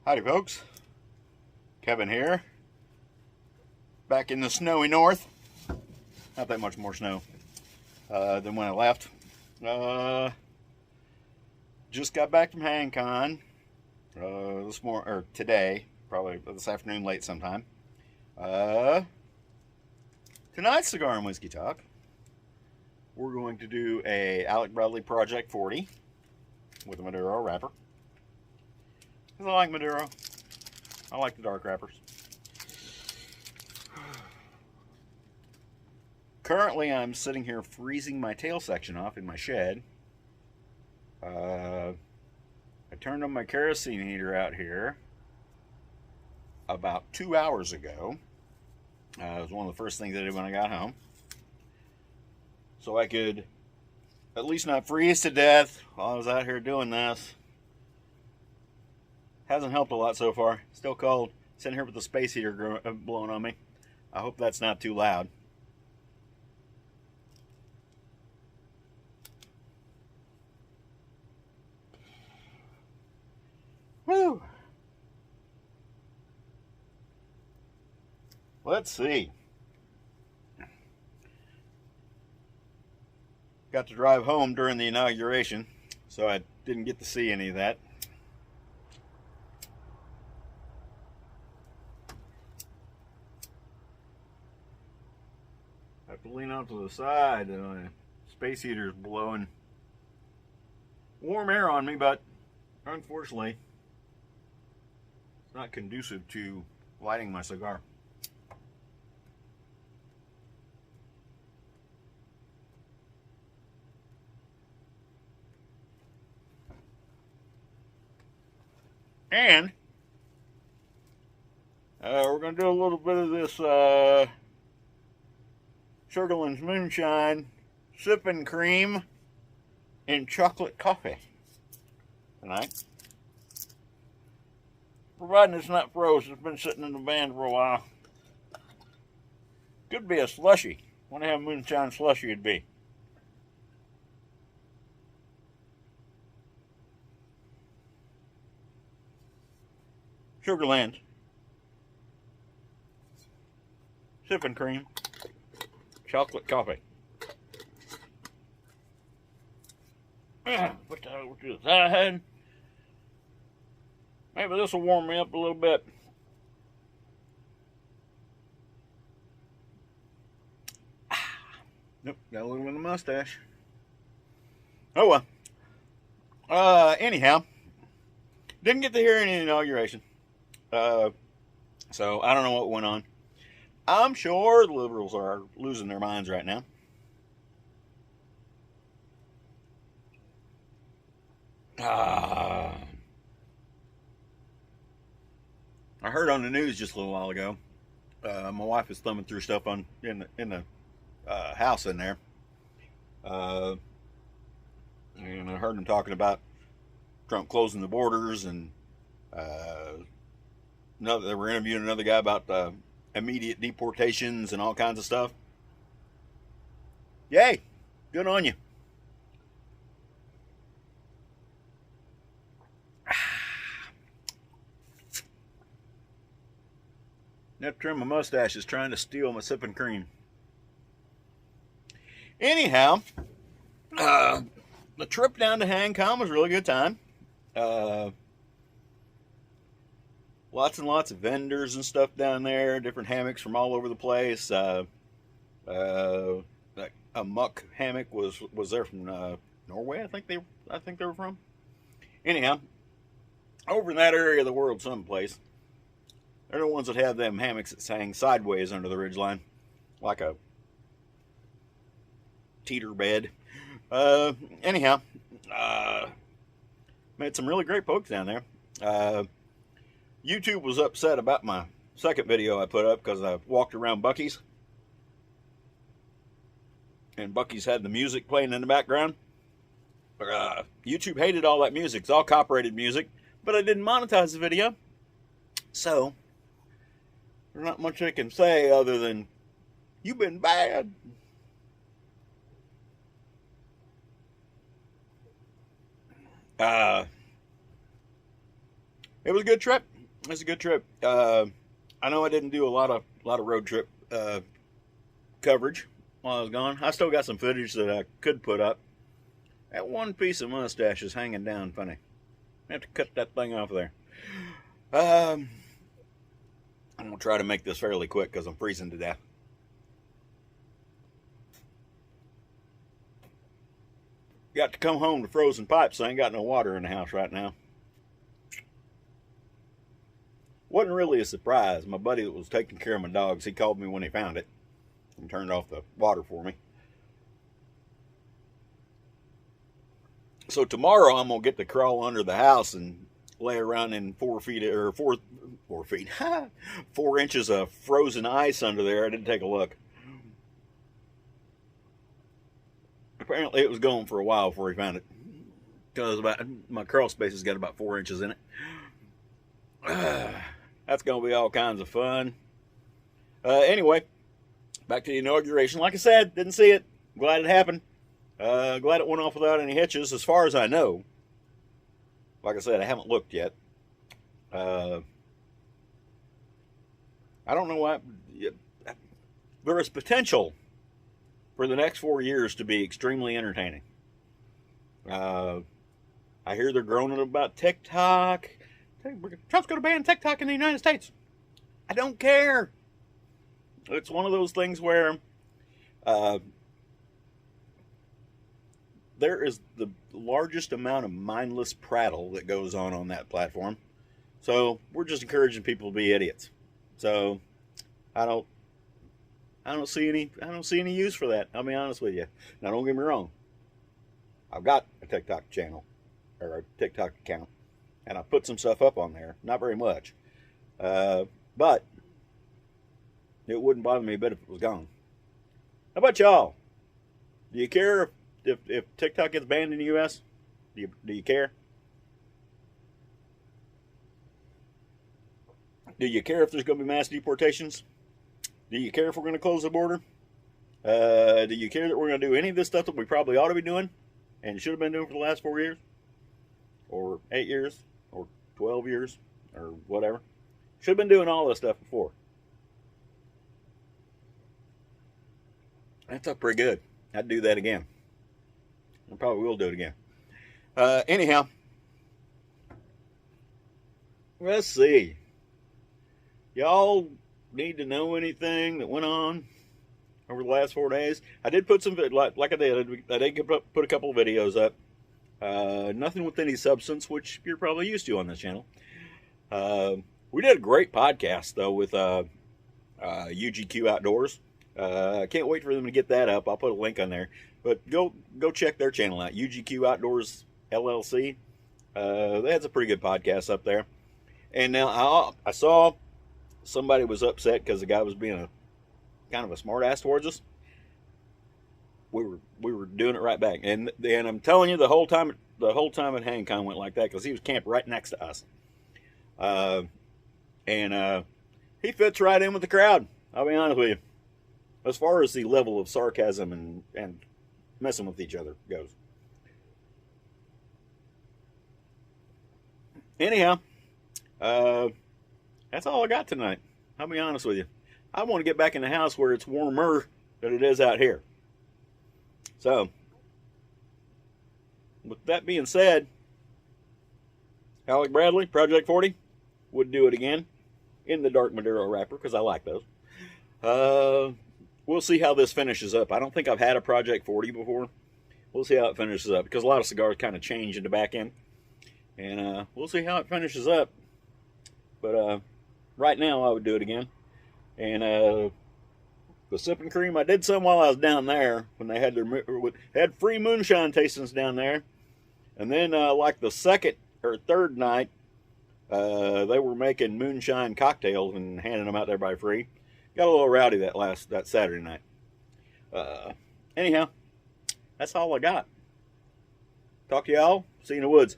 Howdy folks, Kevin here, back in the snowy north. Not that much more snow than when I left. Just got back from HangCon today, probably this afternoon late sometime. Tonight's Cigar and Whiskey Talk, we're going to do a Alec Bradley Project 40 with a Maduro wrapper. Because I like Maduro. I like the dark wrappers. Currently, I'm sitting here freezing my tail section off in my shed. I turned on my kerosene heater out here about 2 hours ago. It was one of the first things I did when I got home. So I could at least not freeze to death while I was out here doing this. Hasn't helped a lot so far. Still cold. Sitting here with the space heater blowing on me. I hope that's not too loud. Whew. Let's see. Got to drive home during the inauguration, so I didn't get to see any of that. I have to lean out to the side, and my space heater is blowing warm air on me, but unfortunately, it's not conducive to lighting my cigar. And we're going to do a little bit of this Sugarland's Moonshine Sipping Cream and Chocolate Coffee tonight. Providing it's not froze, it's been sitting in the van for a while. Could be a slushy. Wonder how moonshine slushy it'd be. Sugarland Sipping Cream Chocolate Coffee. Put that over to the side. Maybe this will warm me up a little bit. Nope, got a little in the mustache. Oh well. Anyhow, didn't get to hear any inauguration. So I don't know what went on. I'm sure the liberals are losing their minds right now. I heard on the news just a little while ago. My wife was thumbing through stuff in the house in there, and I heard them talking about Trump closing the borders, and they were interviewing another guy about immediate deportations and all kinds of stuff. Yay, good on you. That trim my mustache is trying to steal my sipping cream. Anyhow, the trip down to HangCon was a really good time. Lots and lots of vendors and stuff down there. Different hammocks from all over the place. A muck hammock was there from Norway. I think they were from. Anyhow, over in that area of the world, someplace, they're the ones that have them hammocks that hang sideways under the ridgeline, like a teeter bed. Anyhow, met some really great folks down there. YouTube was upset about my second video I put up because I walked around Buc-ee's. And Buc-ee's had the music playing in the background. YouTube hated all that music. It's all copyrighted music. But I didn't monetize the video. So, there's not much I can say other than, you've been bad. It was a good trip. It's a good trip. I know I didn't do a lot of road trip coverage while I was gone. I still got some footage that I could put up. That one piece of mustache is hanging down funny. I have to cut that thing off there. I'm going to try to make this fairly quick because I'm freezing to death. Got to come home to frozen pipes, so I ain't got no water in the house right now. Wasn't really a surprise. My buddy that was taking care of my dogs, he called me when he found it and turned off the water for me. So tomorrow I'm going to get to crawl under the house and lay around in 4 inches of frozen ice under there. I didn't take a look. Apparently it was going for a while before he found it. Because my crawl space has got about 4 inches in it. That's going to be all kinds of fun. Anyway, back to the inauguration. Like I said, didn't see it. Glad it happened. Glad it went off without any hitches, as far as I know. Like I said, I haven't looked yet. I don't know why. There is potential for the next 4 years to be extremely entertaining. I hear they're groaning about TikTok. Trump's going to ban TikTok in the United States. I don't care. It's one of those things where there is the largest amount of mindless prattle that goes on that platform. So we're just encouraging people to be idiots. So I don't see any use for that. I'll be honest with you. Now don't get me wrong. I've got a TikTok channel or a TikTok account, and I put some stuff up on there. Not very much, but it wouldn't bother me a bit if it was gone. How about y'all? Do you care if TikTok gets banned in the U.S.? Do you care? Do you care if there's going to be mass deportations? Do you care if we're going to close the border? Do you care that we're going to do any of this stuff that we probably ought to be doing and should have been doing for the last 4 years? Or 8 years? Or 12 years? Or whatever? Should have been doing all this stuff before. That's up pretty good. I'd do that again. I probably will do it again. Anyhow, let's see. Y'all need to know anything that went on over the last 4 days? I did put some, like I did put a couple of videos up. Nothing with any substance, which you're probably used to on this channel. We did a great podcast, though, with UGQ Outdoors. I can't wait for them to get that up. I'll put a link on there. But go check their channel out, UGQ Outdoors LLC. They had some pretty good podcasts up there. And now I saw somebody was upset because the guy was being kind of a smart ass towards us. We were doing it right back, and I'm telling you, the whole time at HangCon went like that because he was camped right next to us, and he fits right in with the crowd. I'll be honest with you, as far as the level of sarcasm and messing with each other goes. Anyhow, that's all I got tonight. I'll be honest with you. I want to get back in the house where it's warmer than it is out here. So, with that being said, Alec Bradley, Project 40, would do it again in the dark Maduro wrapper because I like those. We'll see how this finishes up. I don't think I've had a Project 40 before. We'll see how it finishes up because a lot of cigars kind of change in the back end. And we'll see how it finishes up. But right now, I would do it again. And the sipping cream, I did some while I was down there when they had free moonshine tastings down there. And then like the second or third night, they were making moonshine cocktails and handing them out to everybody free. Got a little rowdy that Saturday night. Anyhow, that's all I got. Talk to y'all. See you in the woods.